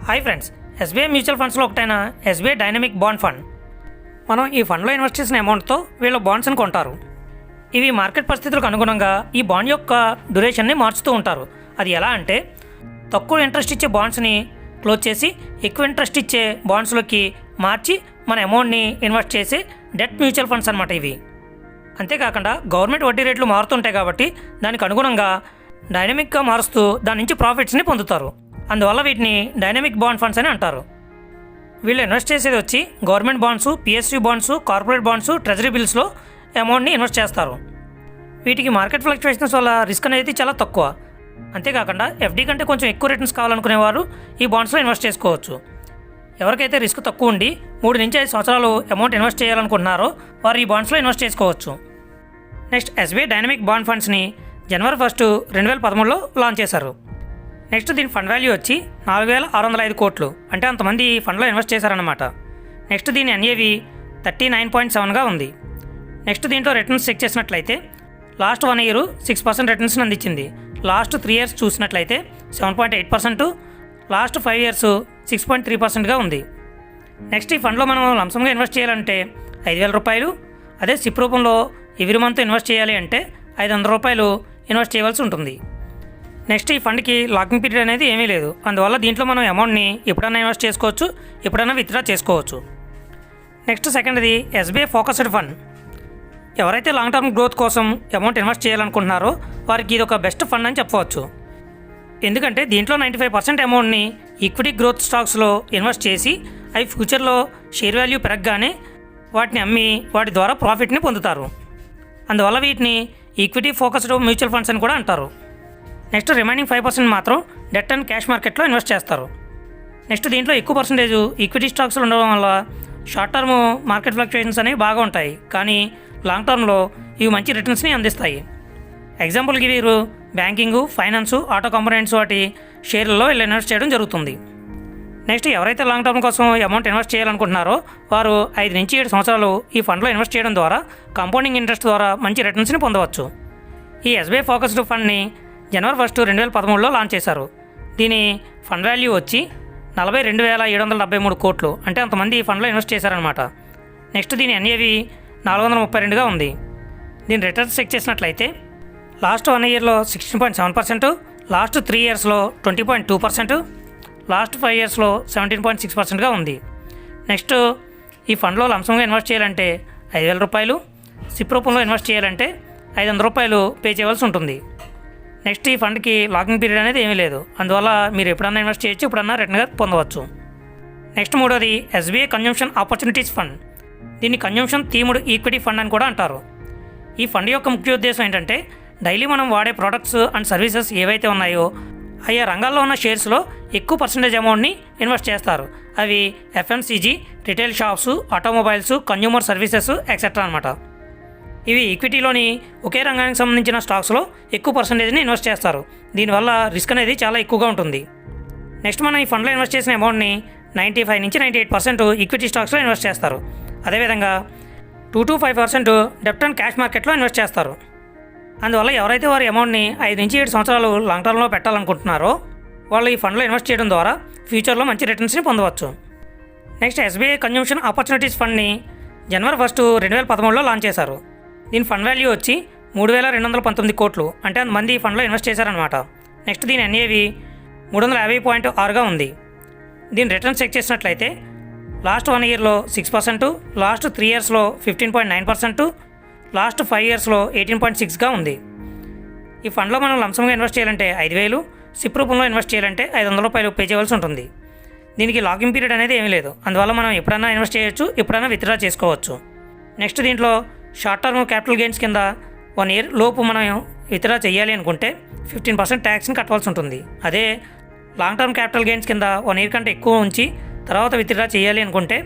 Hi friends, SBI mutual ఫండ్స్లో ఒకటైన SBI dynamic bond fund. మనం ఈ ఫండ్లో ఇన్వెస్ట్ చేసిన అమౌంట్తో వీళ్ళు బాండ్స్ని కొంటారు. ఇవి మార్కెట్ పరిస్థితులకు అనుగుణంగా ఈ బాండ్ యొక్క డ్యూరేషన్ని మార్చుతూ ఉంటారు. అది ఎలా అంటే, తక్కువ ఇంట్రెస్ట్ ఇచ్చే బాండ్స్ని క్లోజ్ చేసి ఎక్కువ ఇంట్రెస్ట్ ఇచ్చే బాండ్స్లోకి మార్చి మన అమౌంట్ని ఇన్వెస్ట్ చేసే డెట్ మ్యూచువల్ ఫండ్స్ అనమాట ఇవి. అంతేకాకుండా గవర్నమెంట్ వడ్డీ రేట్లు మారుతుంటాయి కాబట్టి దానికి అనుగుణంగా డైనమిక్గా మారుస్తూ దాని నుంచి ప్రాఫిట్స్ని పొందుతారు. అందువల్ల వీటిని డైనమిక్ బాండ్ ఫండ్స్ అని అంటారు. వీళ్ళు ఇన్వెస్ట్ చేసేది వచ్చి government bonds, PSU bonds, corporate bonds, treasury బిల్స్లో అమౌంట్ని ఇన్వెస్ట్ చేస్తారు. వీటికి మార్కెట్ ఫ్లక్చువేషన్స్ వల్ల రిస్క్ అనేది చాలా తక్కువ. అంతేకాకుండా ఎఫ్డీ కంటే కొంచెం ఎక్కువ రిటర్న్స్ కావాలనుకునేవారు ఈ బాండ్స్లో ఇన్వెస్ట్ చేసుకోవచ్చు. ఎవరికైతే రిస్క్ తక్కువ ఉండి 3 నుంచి 5 సంవత్సరాలు అమౌంట్ ఇన్వెస్ట్ చేయాలనుకుంటున్నారో వారు ఈ బాండ్స్లో ఇన్వెస్ట్ చేసుకోవచ్చు. నెక్స్ట్, ఎస్బీఐ డైనమిక్ బాండ్ ఫండ్స్ని జనవరి 1, 2013లో లాంచ్ చేశారు. నెక్స్ట్, దీని ఫండ్ వాల్యూ వచ్చి 4,605 కోట్లు, అంటే అంతమంది ఈ ఫండ్లో ఇన్వెస్ట్ చేశారన్నమాట. నెక్స్ట్, దీని ఎన్ఏవి 39.7గా ఉంది. నెక్స్ట్, దీంట్లో రిటర్న్స్ చెక్ చేసినట్లయితే లాస్ట్ 1 ఇయర్ 6% రిటర్న్స్ని అందించింది. లాస్ట్ 3 ఇయర్స్ చూసినట్లయితే 7.8%, లాస్ట్ 5 ఇయర్స్ 6.3%గా ఉంది. నెక్స్ట్, ఈ ఫండ్లో మనం లంసంగా ఇన్వెస్ట్ చేయాలంటే 5,000 రూపాయలు, అదే సిప్ రూపంలో ఎవ్రీ మంత్ ఇన్వెస్ట్ చేయాలి అంటే 500 రూపాయలు ఇన్వెస్ట్ చేయవలసి ఉంటుంది. నెక్స్ట్, ఈ ఫండ్కి లాకింగ్ పీరియడ్ అనేది ఏమీ లేదు. అందువల్ల దీంట్లో మనం అమౌంట్ని ఎప్పుడైనా ఇన్వెస్ట్ చేసుకోవచ్చు, ఎప్పుడైనా విత్డ్రా చేసుకోవచ్చు. నెక్స్ట్, సెకండ్ది ఎస్బీఐ ఫోకస్డ్ ఫండ్. ఎవరైతే లాంగ్ టర్మ్ గ్రోత్ కోసం అమౌంట్ ఇన్వెస్ట్ చేయాలనుకుంటున్నారో వారికి ఇది ఒక బెస్ట్ ఫండ్ అని చెప్పవచ్చు. ఎందుకంటే దీంట్లో 95% అమౌంట్ని ఈక్విటీ గ్రోత్ స్టాక్స్లో ఇన్వెస్ట్ చేసి అవి ఫ్యూచర్లో షేర్ వాల్యూ పెరగగానే వాటిని అమ్మి వాటి ద్వారా ప్రాఫిట్ని పొందుతారు. అందువల్ల వీటిని ఈక్విటీ ఫోకస్డ్ మ్యూచువల్ ఫండ్స్ అని కూడా అంటారు. నెక్స్ట్, రిమైనింగ్ 5% మాత్రం డెట్ అండ్ క్యాష్ మార్కెట్లో ఇన్వెస్ట్ చేస్తారు. నెక్స్ట్, దీంట్లో ఎక్కువ పర్సంటేజ్ ఈక్విటీ స్టాక్స్లో ఉండడం వల్ల షార్ట్ టర్మ్ మార్కెట్ ఫ్లక్చుయేషన్స్ అనేవి బాగా ఉంటాయి, కానీ లాంగ్ టర్మ్లో ఇవి మంచి రిటర్న్స్ని అందిస్తాయి. ఎగ్జాంపుల్కి వీరు బ్యాంకింగ్, ఫైనాన్స్, ఆటో కంపోనెంట్స్ వాటి షేర్లలో వీళ్ళు ఇన్వెస్ట్ చేయడం జరుగుతుంది. నెక్స్ట్, ఎవరైతే లాంగ్ టర్మ్ కోసం అమౌంట్ ఇన్వెస్ట్ చేయాలనుకుంటున్నారో వారు 5 నుంచి 7 సంవత్సరాలు ఈ ఫండ్లో ఇన్వెస్ట్ చేయడం ద్వారా కాంపౌండింగ్ ఇంట్రెస్ట్ ద్వారా మంచి రిటర్న్స్ని పొందవచ్చు. ఈ ఎస్బీఐ ఫోకస్డ్ ఫండ్ని జనవరి 1, 2013లో లాంచ్ చేశారు. దీని ఫండ్ వాల్యూ వచ్చి 42,773 కోట్లు, అంటే అంతమంది ఈ ఫండ్లో ఇన్వెస్ట్ చేశారనమాట. నెక్స్ట్, దీని ఎన్ఏవి 432గా ఉంది. దీని రిటర్న్స్ చెక్ చేసినట్లయితే లాస్ట్ 1 ఇయర్లో 16.7%, లాస్ట్ 3 ఇయర్స్లో 20.2%, లాస్ట్ 5 ఇయర్స్లో 17.6%గా ఉంది. నెక్స్ట్, ఈ ఫండ్లో లంసంగా ఇన్వెస్ట్ చేయాలంటే 5,000 రూపాయలు, సిప్ రూపంలో ఇన్వెస్ట్ చేయాలంటే 500 రూపాయలు పే చేయవలసి ఉంటుంది. నెక్స్ట్, ఈ ఫండ్కి లాకింగ్ పీరియడ్ అనేది ఏమీ లేదు. అందువల్ల మీరు ఎప్పుడన్నా ఇన్వెస్ట్ చేయొచ్చు, ఎప్పుడన్నా రిటర్న్గా పొందవచ్చు. నెక్స్ట్, మూడోది ఎస్బీఐ కన్జంప్షన్ ఆపర్చునిటీస్ ఫండ్. దీన్ని కన్జంప్షన్ థీమ్డ్ ఈక్విటీ ఫండ్ అని కూడా అంటారు. ఈ ఫండ్ యొక్క ముఖ్య ఉద్దేశం ఏంటంటే, డైలీ మనం వాడే ప్రోడక్ట్స్ అండ్ సర్వీసెస్ ఏవైతే ఉన్నాయో ఆయా రంగాల్లో ఉన్న షేర్స్లో ఎక్కువ పర్సంటేజ్ అమౌంట్ని ఇన్వెస్ట్ చేస్తారు. అవి FMCG, retail shops, automobiles, consumer services etcetera అనమాట. ఇవి ఈక్విటీలోని ఒకే రంగానికి సంబంధించిన స్టాక్స్లో ఎక్కువ పర్సంటేజ్ని ఇన్వెస్ట్ చేస్తారు. దీనివల్ల రిస్క్ అనేది చాలా ఎక్కువగా ఉంటుంది. నెక్స్ట్, మనం ఈ ఫండ్లో ఇన్వెస్ట్ చేసిన అమౌంట్ని 95 నుంచి 98% ఈక్విటీ స్టాక్స్లో ఇన్వెస్ట్ చేస్తారు. అదేవిధంగా 2 to 5% డెప్ట్ అండ్ క్యాష్ మార్కెట్లో ఇన్వెస్ట్ చేస్తారు. అందువల్ల ఎవరైతే వారి అమౌంట్ని 5 నుంచి 7 సంవత్సరాలు లాంగ్ టర్మ్లో పెట్టాలనుకుంటున్నారో వాళ్ళు ఈ ఫండ్లో ఇన్వెస్ట్ చేయడం ద్వారా ఫ్యూచర్లో మంచి రిటర్న్స్ని పొందవచ్చు. నెక్స్ట్, ఎస్బీఐ కన్జంప్షన్ ఆపర్చునిటీస్ ఫండ్ని జనవరి 1, 2013లో లాంచ్ చేశారు. దీని ఫండ్ వాల్యూ వచ్చి 3,219 కోట్లు, అంటే అంతమంది ఈ ఫండ్లో ఇన్వెస్ట్ చేశారనమాట. నెక్స్ట్, దీని ఎన్ఏవి 350.6గా ఉంది. దీని రిటర్న్స్ చెక్ చేసినట్లయితే లాస్ట్ 1 ఇయర్లో 6%, లాస్ట్ 3 ఇయర్స్లో 15.9%, లాస్ట్ 5 ఇయర్స్లో 18.6గా ఉంది. ఈ ఫండ్లో మనం లంసంగా ఇన్వెస్ట్ చేయాలంటే 5,000, సిప్ రూపంలో ఇన్వెస్ట్ చేయాలంటే 500 రూపాయలు పే చేయవలసి ఉంటుంది. దీనికి లాకింగ్ పీరియడ్ అనేది ఏమీ లేదు. అందువల్ల మనం ఎప్పుడైనా ఇన్వెస్ట్ చేయొచ్చు, ఎప్పుడైనా విత్డ్రా చేసుకోవచ్చు. నెక్స్ట్, దీంట్లో షార్ట్ టర్మ్ క్యాపిటల్ గెయిన్స్ కింద 1 ఇయర్ లోపు మనం విత్డ్రా చేయాలి అనుకుంటే 15% ట్యాక్స్ని కట్టవలసి ఉంటుంది. అదే లాంగ్ టర్మ్ క్యాపిటల్ గెయిన్స్ కింద 1 ఇయర్ కంటే ఎక్కువ ఉంచి తర్వాత విత్డ్రా చేయాలి అనుకుంటే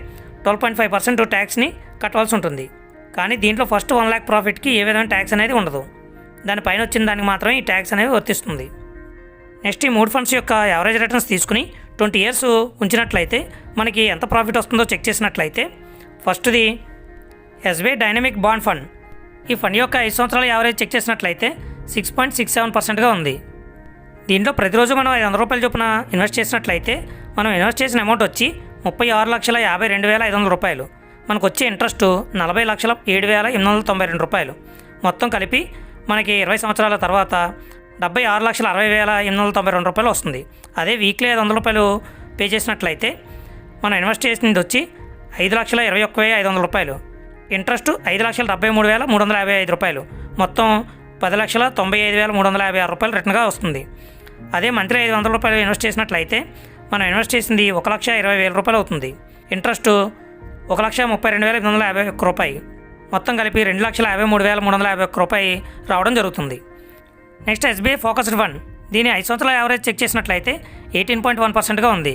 12.5% ట్యాక్స్ని కట్టవలసి ఉంటుంది. కానీ దీంట్లో ఫస్ట్ 1 lakh ప్రాఫిట్కి ఏ విధమైన ట్యాక్స్ అనేది ఉండదు. దానిపైన వచ్చిన దానికి మాత్రమే ఈ ట్యాక్స్ అనేది వర్తిస్తుంది. నెక్స్ట్, ఈ 3 ఫండ్స్ యొక్క యావరేజ్ రిటర్న్స్ తీసుకుని 20 ఇయర్స్ ఉంచినట్లయితే మనకి ఎంత ప్రాఫిట్ వస్తుందో చెక్ చేసినట్లయితే ఫస్ట్ది ఎస్బీఐ డైనమిక్ బాండ్ ఫండ్. ఈ ఫండ్ యొక్క 5 సంవత్సరాల యావరేజ్ చెక్ చేసినట్లయితే 6.67%గా ఉంది. దీంట్లో ప్రతిరోజు మనం 500 రూపాయల చొప్పున ఇన్వెస్ట్ చేసినట్లయితే మనం ఇన్వెస్ట్ చేసిన అమౌంట్ వచ్చి 36,52,500 రూపాయలు. మనకు వచ్చే ఇంట్రెస్ట్ 40,07,892 రూపాయలు. మొత్తం కలిపి మనకి 20 సంవత్సరాల తర్వాత 76,60,892 రూపాయలు వస్తుంది. అదే వీక్లీ 500 రూపాయలు పే చేసినట్లయితే మనం ఇన్వెస్ట్ చేసింది వచ్చి 5,21,500 రూపాయలు. ఇంట్రెస్ట్ 5,73,355 రూపాయలు. మొత్తం 10,95,356 రూపాయలు రిటర్న్గా వస్తుంది. అదే మంత్లీ 500 రూపాయలు ఇన్వెస్ట్ చేసినట్లయితే మనం ఇన్వెస్ట్ చేసింది 1,20,000 రూపాయలు అవుతుంది. ఇంట్రెస్ట్ 1,32,851 రూపాయి. మొత్తం కలిపి 2,53,351 రూపాయి రావడం జరుగుతుంది. Next SBI focused fund. దీని 5 సంవత్సరాల యావరేజ్ చెక్ చేసినట్లయితే 18.1%గా ఉంది.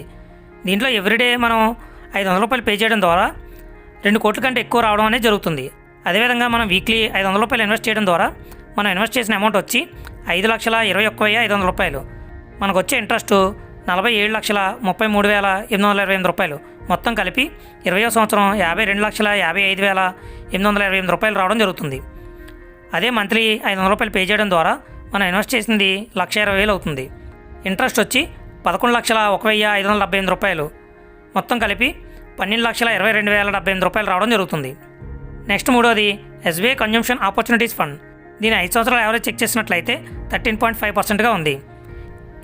దీంట్లో ఎవ్రీడే మనం 500 రూపాయలు పే చేయడం ద్వారా 2 కోట్ల కంటే ఎక్కువ రావడం అనేది జరుగుతుంది. అదేవిధంగా మనం వీక్లీ 500 రూపాయలు ఇన్వెస్ట్ చేయడం ద్వారా మనం ఇన్వెస్ట్ చేసిన అమౌంట్ వచ్చి 5,21,500 రూపాయలు. మనకు వచ్చే ఇంట్రెస్ట్ 47,33,828 రూపాయలు. మొత్తం కలిపి 20వ సంవత్సరం 52,55,828 రూపాయలు రావడం జరుగుతుంది. అదే మంత్లీ 500 రూపాయలు పే చేయడం ద్వారా మనం ఇన్వెస్ట్ చేసింది 1,20,000 అవుతుంది. ఇంట్రెస్ట్ వచ్చి 11,01,578 రూపాయలు. మొత్తం కలిపి 12,22,078 రూపాయలు రావడం జరుగుతుంది. నెక్స్ట్ మూడోది ఎస్బీఐ కన్జంప్షన్ ఆపర్చునిటీస్ ఫండ్. దీని 5 సంవత్సరాల యావరేజ్ చెక్ చేసినట్లయితే 13.5%గా ఉంది.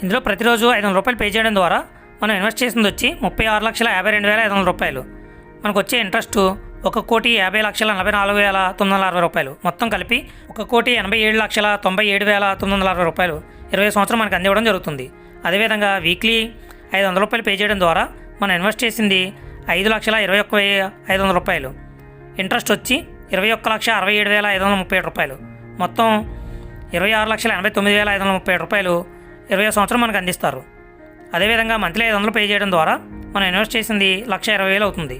ఇందులో ప్రతిరోజు 500 రూపాయలు పే చేయడం ద్వారా మనం ఇన్వెస్ట్ చేసింది వచ్చి 36,52,500 రూపాయలు. మనకు వచ్చే ఇంట్రెస్ట్ 1,50,44,960 రూపాయలు. మొత్తం కలిపి 1,87,97,960 రూపాయలు 20 సంవత్సరం మనకు అందివ్వడం జరుగుతుంది. అదేవిధంగా వీక్లీ 500 రూపాయలు పే చేయడం ద్వారా మనం ఇన్వెస్ట్ చేసింది 5,21,500 రూపాయలు. ఇంట్రెస్ట్ వచ్చి 21,67,537 రూపాయలు. మొత్తం 26,89,537 రూపాయలు 20 సంవత్సరం మనకు అందిస్తారు. అదేవిధంగా మంత్లీ 500 పే చేయడం ద్వారా మనం ఇన్వెస్ట్ చేసింది 1,20,000 అవుతుంది.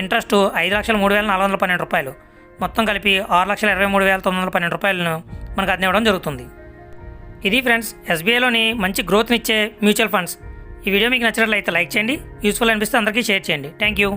ఇంట్రెస్ట్ 5,03,412 రూపాయలు. మొత్తం కలిపి 6,23,912 రూపాయలను మనకు అందివ్వడం జరుగుతుంది. ఇది ఫ్రెండ్స్ ఎస్బీఐలోని మంచి గ్రోత్నిచ్చే మ్యూచువల్ ఫండ్స్. ఈ వీడియో మీకు నచ్చినట్లయితే లైక్ చేయండి. యూస్ఫుల్ అనిపిస్తే అందరికీ షేర్ చేయండి. Thank you.